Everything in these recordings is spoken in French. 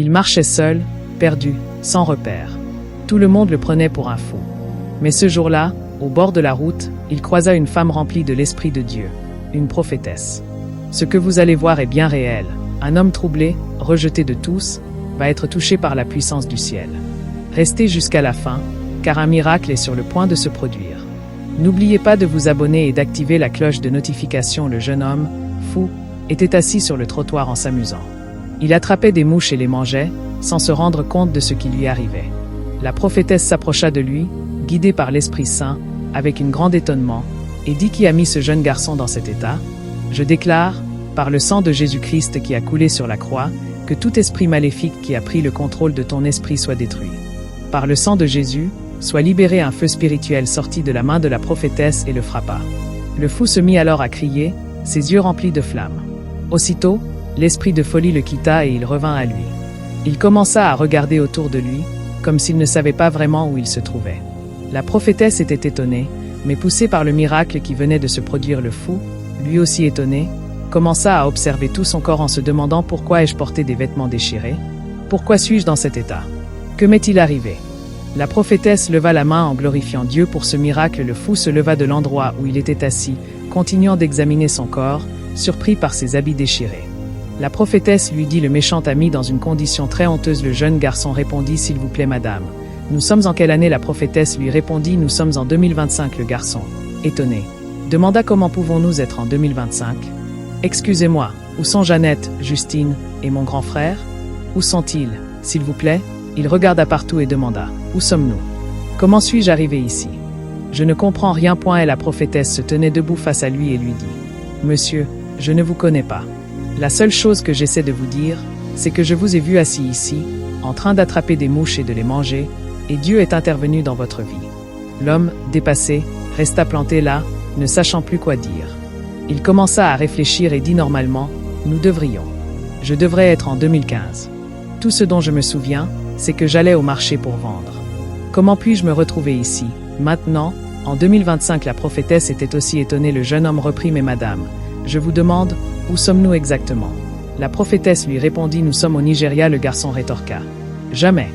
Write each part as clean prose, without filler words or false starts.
Il marchait seul, perdu, sans repère. Tout le monde le prenait pour un fou. Mais ce jour-là, au bord de la route, il croisa une femme remplie de l'Esprit de Dieu, une prophétesse. Ce que vous allez voir est bien réel. Un homme troublé, rejeté de tous, va être touché par la puissance du ciel. Restez jusqu'à la fin, car un miracle est sur le point de se produire. N'oubliez pas de vous abonner et d'activer la cloche de notification. Le jeune homme, fou, était assis sur le trottoir en s'amusant. Il attrapait des mouches et les mangeait, sans se rendre compte de ce qui lui arrivait. La prophétesse s'approcha de lui, guidée par l'Esprit Saint, avec un grand étonnement, et dit: Qui a mis ce jeune garçon dans cet état? Je déclare, par le sang de Jésus-Christ qui a coulé sur la croix, que tout esprit maléfique qui a pris le contrôle de ton esprit soit détruit. Par le sang de Jésus, soit libéré un feu spirituel sorti de la main de la prophétesse et le frappa. Le fou se mit alors à crier, ses yeux remplis de flammes. Aussitôt, l'esprit de folie le quitta et il revint à lui. Il commença à regarder autour de lui, comme s'il ne savait pas vraiment où il se trouvait. La prophétesse était étonnée, mais poussée par le miracle qui venait de se produire, le fou, lui aussi étonné, commença à observer tout son corps en se demandant: pourquoi ai-je porté des vêtements déchirés? Pourquoi suis-je dans cet état? Que m'est-il arrivé? La prophétesse leva la main en glorifiant Dieu pour ce miracle. Le fou se leva de l'endroit où il était assis, continuant d'examiner son corps, surpris par ses habits déchirés. La prophétesse lui dit: Le méchant a mis dans une condition très honteuse. Le jeune garçon répondit: S'il vous plaît, madame, nous sommes en quelle année? La prophétesse lui répondit: Nous sommes en 2025. Le garçon, étonné, demanda: Comment pouvons-nous être en 2025? Excusez-moi, où sont Jeannette, Justine et mon grand frère? Où sont-ils, s'il vous plaît? Il regarda partout et demanda: Où sommes-nous? Comment suis-je arrivé ici? Je ne comprends rien. Et la prophétesse se tenait debout face à lui et lui dit: Monsieur, je ne vous connais pas. La seule chose que j'essaie de vous dire, c'est que je vous ai vu assis ici, en train d'attraper des mouches et de les manger, et Dieu est intervenu dans votre vie. L'homme, dépassé, resta planté là, ne sachant plus quoi dire. Il commença à réfléchir et dit normalement: Nous devrions. Je devrais être en 2015. Tout ce dont je me souviens, c'est que j'allais au marché pour vendre. Comment puis-je me retrouver ici, maintenant, en 2025? La prophétesse était aussi étonnée. Le jeune homme reprit: Mais madame, je vous demande, où sommes-nous exactement? La prophétesse lui répondit: Nous sommes au Nigeria. Le garçon rétorqua: Jamais.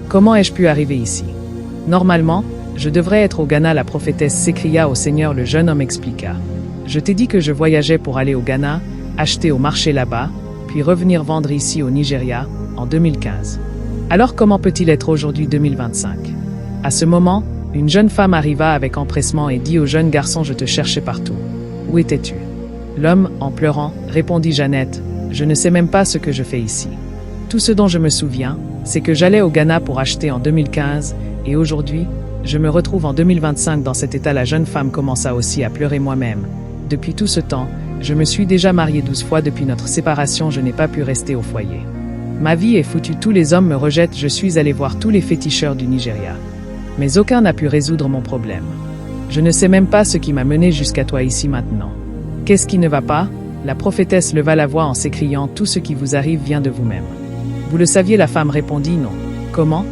Comment ai-je pu arriver ici? Normalement, je devrais être au Ghana. La prophétesse s'écria au Seigneur. Le jeune homme expliqua: Je t'ai dit que je voyageais pour aller au Ghana, acheter au marché là-bas, puis revenir vendre ici au Nigeria, en 2015. Alors comment peut-il être aujourd'hui 2025? À ce moment, une jeune femme arriva avec empressement et dit au jeune garçon: Je te cherchais partout. Où étais-tu? L'homme, en pleurant, répondit: Jeannette, je ne sais même pas ce que je fais ici. Tout ce dont je me souviens, c'est que j'allais au Ghana pour acheter en 2015, et aujourd'hui, je me retrouve en 2025 dans cet état. La jeune femme commença aussi à pleurer. Moi-même, depuis tout ce temps, je me suis déjà mariée 12 fois. Depuis notre séparation, je n'ai pas pu rester au foyer. Ma vie est foutue, tous les hommes me rejettent. Je suis allé voir tous les féticheurs du Nigeria. Mais aucun n'a pu résoudre mon problème. Je ne sais même pas ce qui m'a mené jusqu'à toi ici maintenant. Qu'est-ce qui ne va pas? La prophétesse leva la voix en s'écriant: Tout ce qui vous arrive vient de vous-même. Vous le saviez? La femme répondit: Non. Comment?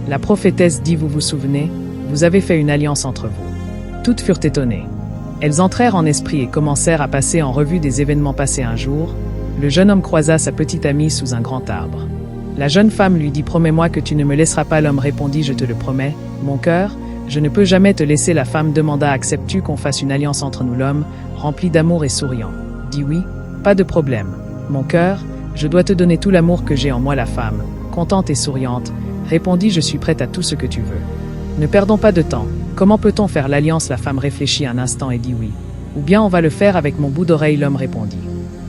La prophétesse dit: Vous vous souvenez, vous avez fait une alliance entre vous. Toutes furent étonnées. Elles entrèrent en esprit et commencèrent à passer en revue des événements passés. Un jour, le jeune homme croisa sa petite amie sous un grand arbre. La jeune femme lui dit: Promets-moi que tu ne me laisseras pas. L'homme répondit: Je te le promets, mon cœur, je ne peux jamais te laisser. La femme demanda: Acceptes-tu qu'on fasse une alliance entre nous? L'homme, rempli d'amour et souriant, dit: Oui, pas de problème. Mon cœur, je dois te donner tout l'amour que j'ai en moi. La femme, contente et souriante, répondit: Je suis prête à tout ce que tu veux. Ne perdons pas de temps. Comment peut-on faire l'alliance? La femme réfléchit un instant et dit: Oui. Ou bien on va le faire avec mon bout d'oreille. L'homme répondit: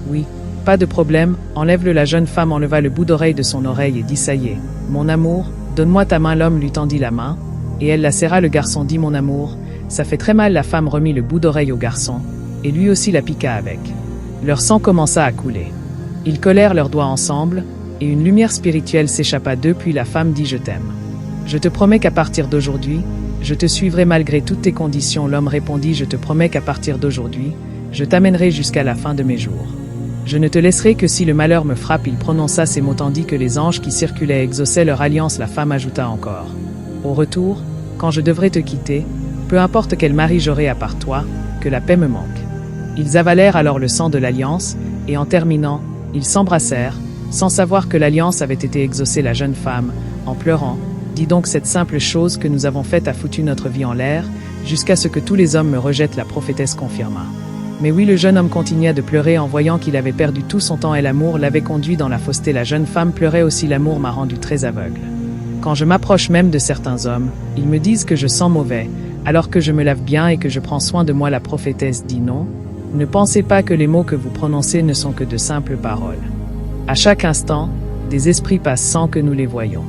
Oui. Pas de problème, enlève-le. La jeune femme enleva le bout d'oreille de son oreille et dit: Ça y est, mon amour, donne-moi ta main. L'homme lui tendit la main, et elle la serra. Le garçon dit: Mon amour, ça fait très mal. La femme remit le bout d'oreille au garçon, et lui aussi la piqua avec. Leur sang commença à couler. Ils collèrent leurs doigts ensemble, et une lumière spirituelle s'échappa d'eux. Puis la femme dit: Je t'aime. Je te promets qu'à partir d'aujourd'hui, je te suivrai malgré toutes tes conditions. L'homme répondit: Je te promets qu'à partir d'aujourd'hui, je t'amènerai jusqu'à la fin de mes jours. Je ne te laisserai que si le malheur me frappe. Il prononça ces mots tandis que les anges qui circulaient exauçaient leur alliance. La femme ajouta encore: Au retour, quand je devrai te quitter, peu importe quel mari j'aurai à part toi, que la paix me manque. Ils avalèrent alors le sang de l'alliance, et en terminant, ils s'embrassèrent, sans savoir que l'alliance avait été exaucée. La jeune femme, en pleurant, dit donc cette simple chose que nous avons faite a foutu notre vie en l'air, jusqu'à ce que tous les hommes me rejettent. La prophétesse confirma. Mais oui, le jeune homme continua de pleurer en voyant qu'il avait perdu tout son temps et l'amour l'avait conduit dans la fausseté. La jeune femme pleurait aussi. L'amour m'a rendu très aveugle. Quand je m'approche même de certains hommes, ils me disent que je sens mauvais, alors que je me lave bien et que je prends soin de moi. La prophétesse dit non. Ne pensez pas que les mots que vous prononcez ne sont que de simples paroles. À chaque instant, des esprits passent sans que nous les voyions.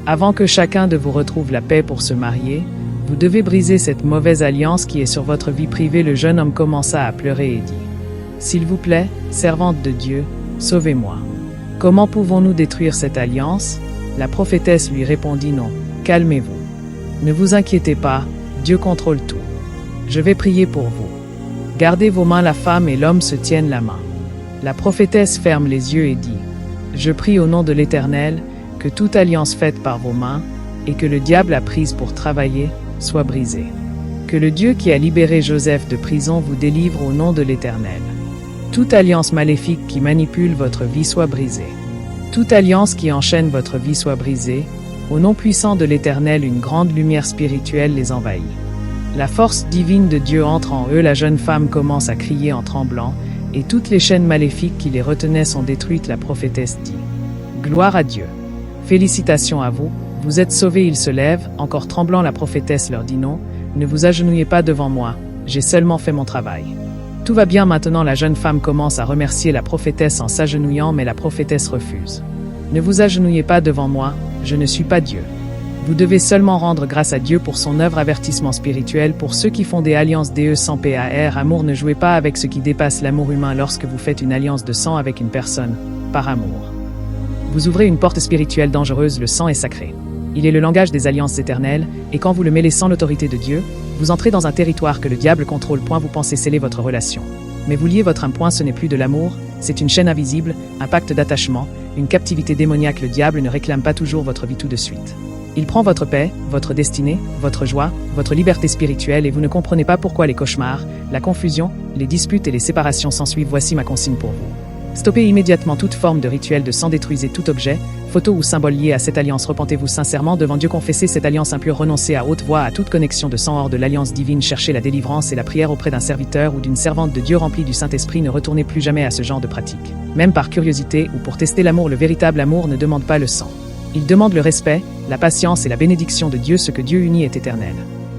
Avant que chacun de vous retrouve la paix pour se marier, vous devez briser cette mauvaise alliance qui est sur votre vie privée. Le jeune homme commença à pleurer et dit « S'il vous plaît, servante de Dieu, sauvez-moi. Comment pouvons-nous détruire cette alliance ?» La prophétesse lui répondit « Non, calmez-vous. Ne vous inquiétez pas, Dieu contrôle tout. Je vais prier pour vous. Gardez vos mains. » La femme et l'homme se tiennent la main. La prophétesse ferme les yeux et dit « Je prie au nom de l'Éternel, que toute alliance faite par vos mains, et que le diable a prise pour travailler, soit brisée. Que le Dieu qui a libéré Joseph de prison vous délivre au nom de l'Éternel. Toute alliance maléfique qui manipule votre vie soit brisée. Toute alliance qui enchaîne votre vie soit brisée. Au nom puissant de l'Éternel, une grande lumière spirituelle les envahit. La force divine de Dieu entre en eux. La jeune femme commence à crier en tremblant, et toutes les chaînes maléfiques qui les retenaient sont détruites. La prophétesse dit « Gloire à Dieu. Félicitations à vous, vous êtes sauvés. » Ils se lèvent, encore tremblant. La prophétesse leur dit « Non, ne vous agenouillez pas devant moi, j'ai seulement fait mon travail. » Tout va bien maintenant. La jeune femme commence à remercier la prophétesse en s'agenouillant, mais la prophétesse refuse. « Ne vous agenouillez pas devant moi, je ne suis pas Dieu. Vous devez seulement rendre grâce à Dieu pour son œuvre. » Avertissement spirituel pour ceux qui font des alliances DE sans PAR. Amour. Ne jouez pas avec ce qui dépasse l'amour humain. Lorsque vous faites une alliance de sang avec une personne, par amour, vous ouvrez une porte spirituelle dangereuse. Le sang est sacré. Il est le langage des alliances éternelles, et quand vous le mêlez sans l'autorité de Dieu, vous entrez dans un territoire que le diable contrôle. Vous pensez sceller votre relation. Mais vous liez votre âme. Ce n'est plus de l'amour, c'est une chaîne invisible, un pacte d'attachement, une captivité démoniaque. Le diable ne réclame pas toujours votre vie tout de suite. Il prend votre paix, votre destinée, votre joie, votre liberté spirituelle, et vous ne comprenez pas pourquoi les cauchemars, la confusion, les disputes et les séparations s'ensuivent. Voici ma consigne pour vous. Stoppez immédiatement toute forme de rituel de sang. Détruisez tout objet, photo ou symbole lié à cette alliance. Repentez-vous sincèrement devant Dieu. Confessez cette alliance impure. Renoncez à haute voix à toute connexion de sang hors de l'alliance divine. Cherchez la délivrance et la prière auprès d'un serviteur ou d'une servante de Dieu remplie du Saint-Esprit. Ne retournez plus jamais à ce genre de pratique. Même par curiosité ou pour tester l'amour. Le véritable amour ne demande pas le sang. Il demande le respect, la patience et la bénédiction de Dieu. Ce que Dieu unit est éternel.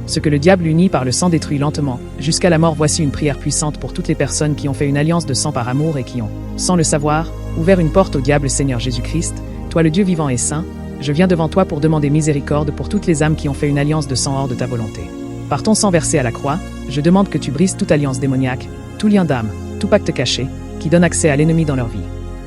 Ce que le diable unit par le sang détruit lentement, jusqu'à la mort. Voici une prière puissante pour toutes les personnes qui ont fait une alliance de sang par amour et qui ont, sans le savoir, ouvert une porte au diable. Seigneur Jésus-Christ, toi le Dieu vivant et saint, je viens devant toi pour demander miséricorde pour toutes les âmes qui ont fait une alliance de sang hors de ta volonté. Par ton sang versé à la croix, je demande que tu brises toute alliance démoniaque, tout lien d'âme, tout pacte caché, qui donne accès à l'ennemi dans leur vie.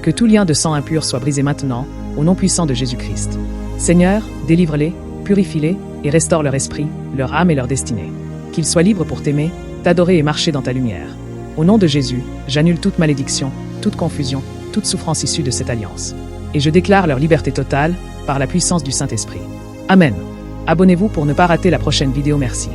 Que tout lien de sang impur soit brisé maintenant, au nom puissant de Jésus-Christ. Seigneur, délivre-les, purifie-les, et restaure leur esprit, leur âme et leur destinée. Qu'ils soient libres pour t'aimer, t'adorer et marcher dans ta lumière. Au nom de Jésus, j'annule toute malédiction, toute confusion, toute souffrance issue de cette alliance. Et je déclare leur liberté totale, par la puissance du Saint-Esprit. Amen. Abonnez-vous pour ne pas rater la prochaine vidéo. Merci.